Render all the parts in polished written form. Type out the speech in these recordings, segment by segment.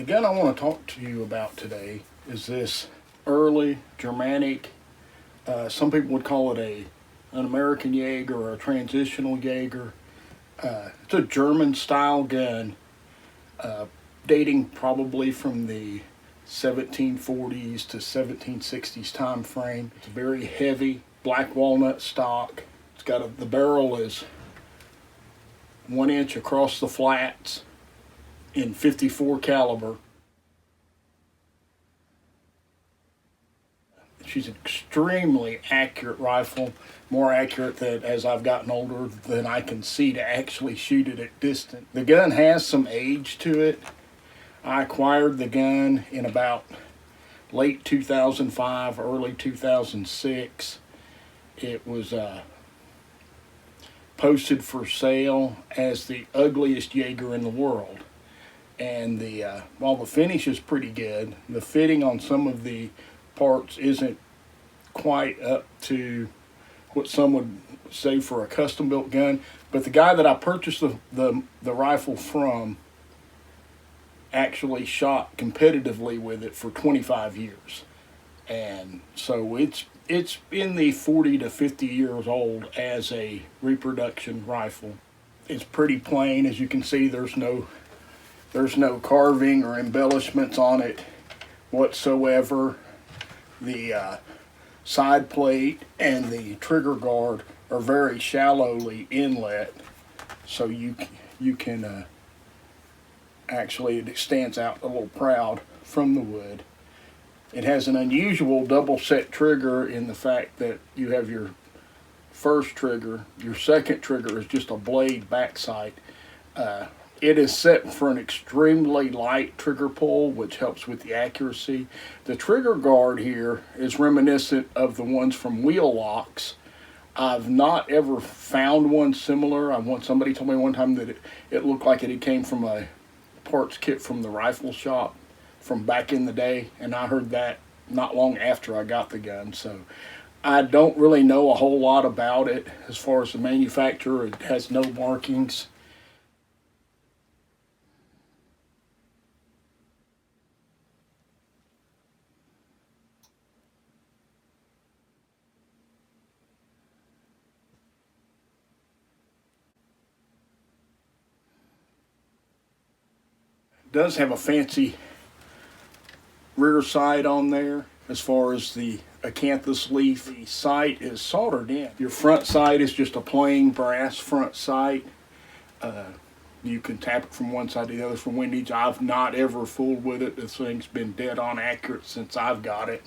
gun I want to talk to you about today is this early Germanic, some people would call it an American Jaeger or a transitional Jaeger. It's a German style gun, dating probably from the 1740s to 1760s time frame. It's very heavy, black walnut stock. It's got the barrel is 1 inch across the flats in 54 caliber. She's an extremely accurate rifle, more accurate that as I've gotten older than I can see to actually shoot it at distance. The gun has some age to it. I acquired the gun in about late 2005, early 2006. It was posted for sale as the ugliest Jaeger in the world. And while the finish is pretty good, the fitting on some of the parts isn't quite up to what some would say for a custom built gun. But the guy that I purchased the rifle from actually shot competitively with it for 25 years. And so it's in the 40 to 50 years old as a reproduction rifle. It's pretty plain. As you can see, there's no carving or embellishments on it whatsoever. The side plate and the trigger guard are very shallowly inlet, so you can actually, it stands out a little proud from the wood. It has an unusual double set trigger in the fact that you have your first trigger, your second trigger is just a blade back sight. It is set for an extremely light trigger pull, which helps with the accuracy. The trigger guard here is reminiscent of the ones from wheel locks. I've not ever found one similar. Somebody told me one time that it looked like it came from a parts kit from the rifle shop from back in the day, and I heard that not long after I got the gun. So I don't really know a whole lot about it. As far as the manufacturer, it has no markings. Does have a fancy rear sight on there as far as the acanthus leaf. The sight is soldered in. Your front sight is just a plain brass front sight. You can tap it from one side to the other from windage. I've not ever fooled with it. This thing's been dead on accurate since I've got it.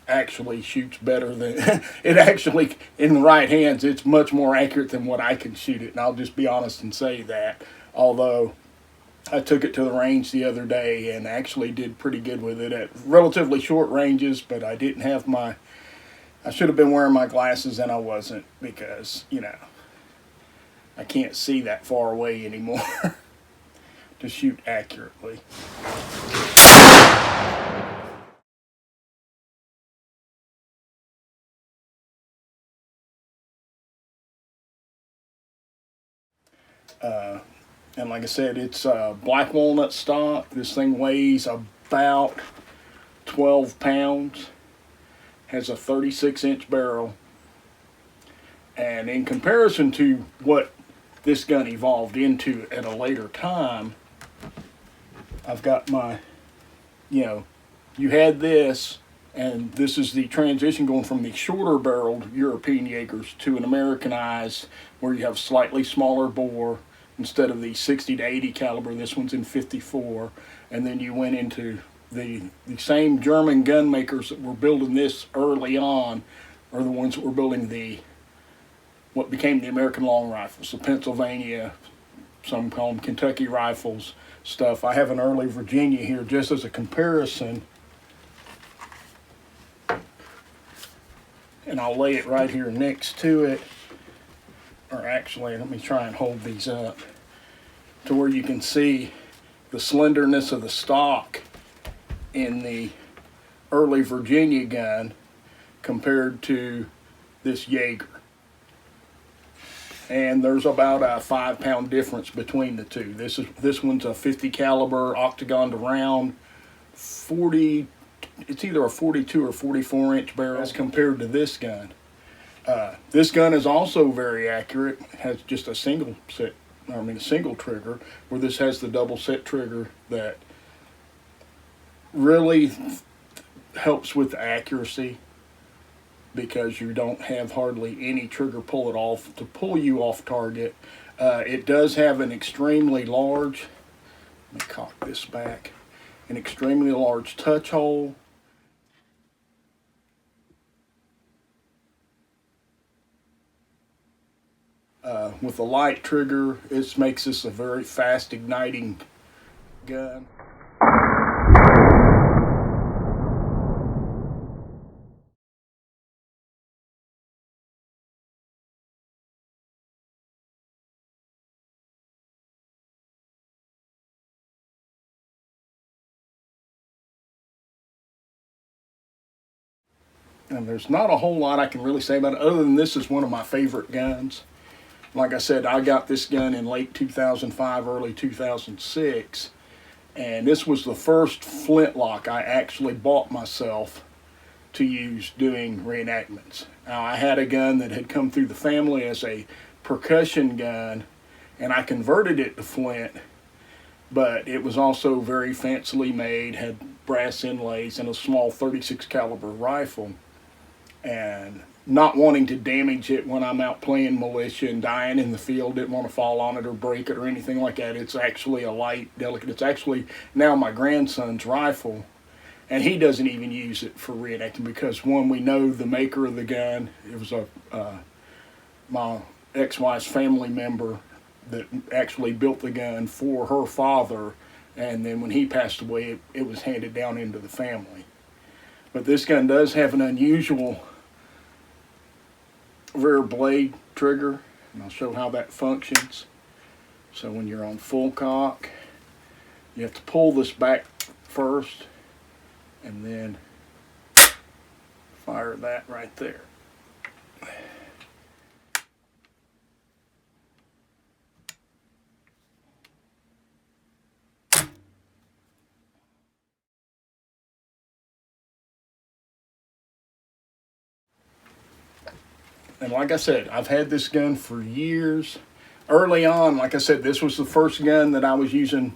Actually shoots better than it actually, in the right hands, it's much more accurate than what I can shoot it, and I'll just be honest and say that. Although I took it to the range the other day and actually did pretty good with it at relatively short ranges, but I didn't have I should have been wearing my glasses and I wasn't, because, I can't see that far away anymore to shoot accurately. And like I said, it's black walnut stock. This thing weighs about 12 pounds. Has a 36-inch barrel. And in comparison to what this gun evolved into at a later time, I've got my, you had this, and this is the transition going from the shorter barreled European Jaegers to an Americanized, where you have slightly smaller bore. Instead of the 60 to 80 caliber, this one's in 54. And then you went into the same German gun makers that were building this early on are the ones that were building what became the American long rifles, the Pennsylvania, some call them Kentucky rifles stuff. I have an early Virginia here just as a comparison. And I'll lay it right here next to it. Or actually, let me try and hold these up to where you can see the slenderness of the stock in the early Virginia gun compared to this Jaeger. and there's about a 5-pound difference between the two. This one's a 50 caliber octagon to round, 40. It's either a 42 or 44 inch barrel as compared to this gun. This gun is also very accurate. It has just a single trigger, where this has the double set trigger that really helps with the accuracy, because you don't have hardly any trigger to pull you off target. It does have an extremely large, let me cock this back, an extremely large touch hole. With a light trigger, it makes this a very fast igniting gun. And there's not a whole lot I can really say about it, other than this is one of my favorite guns. Like I said, I got this gun in late 2005, early 2006, and this was the first flintlock I actually bought myself to use doing reenactments. Now, I had a gun that had come through the family as a percussion gun, and I converted it to flint, but it was also very fancily made, had brass inlays, and a small 36 caliber rifle. And not wanting to damage it when I'm out playing militia and dying in the field, didn't want to fall on it or break it or anything like that. It's actually a light, delicate, it's actually now my grandson's rifle, and he doesn't even use it for reenacting, because one, we know the maker of the gun. It was my ex-wife's family member that actually built the gun for her father, and then when he passed away, it was handed down into the family. But this gun does have an unusual rear blade trigger, and I'll show how that functions. So when you're on full cock, you have to pull this back first and then fire that right there. And like I said, I've had this gun for years. Early on, like I said, this was the first gun that I was using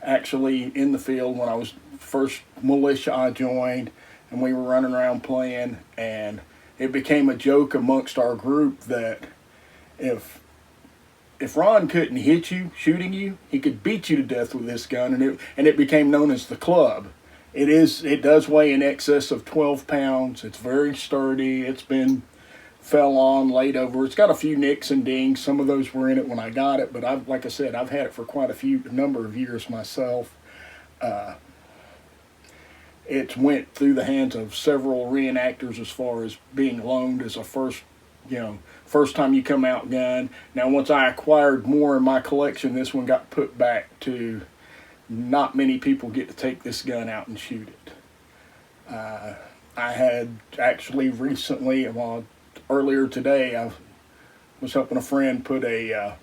actually in the field when I was first militia I joined, and we were running around playing, and it became a joke amongst our group that if Ron couldn't hit you shooting you, he could beat you to death with this gun, and it became known as the club. It does weigh in excess of 12 pounds. It's very sturdy. It's been fell on, laid over. It's got a few nicks and dings. Some of those were in it when I got it, but like I said, I've had it for quite a number of years myself. It went through the hands of several reenactors as far as being loaned as a first time you come out gun. Now, once I acquired more in my collection, this one got put back to, not many people get to take this gun out and shoot it. I had actually recently, earlier today, I was helping a friend put a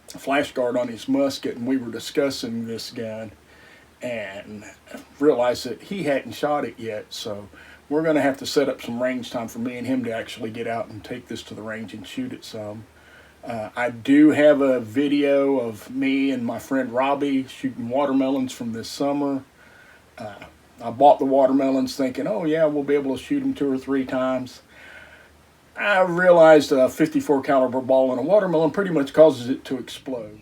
flash guard on his musket, and we were discussing this gun and realized that he hadn't shot it yet, so we're going to have to set up some range time for me and him to actually get out and take this to the range and shoot it some. I do have a video of me and my friend Robbie shooting watermelons from this summer. I bought the watermelons thinking, oh yeah, we'll be able to shoot them 2 or 3 times. I realized a 54 caliber ball in a watermelon pretty much causes it to explode.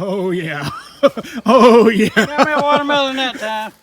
Oh yeah. Oh yeah. Got me a watermelon that time.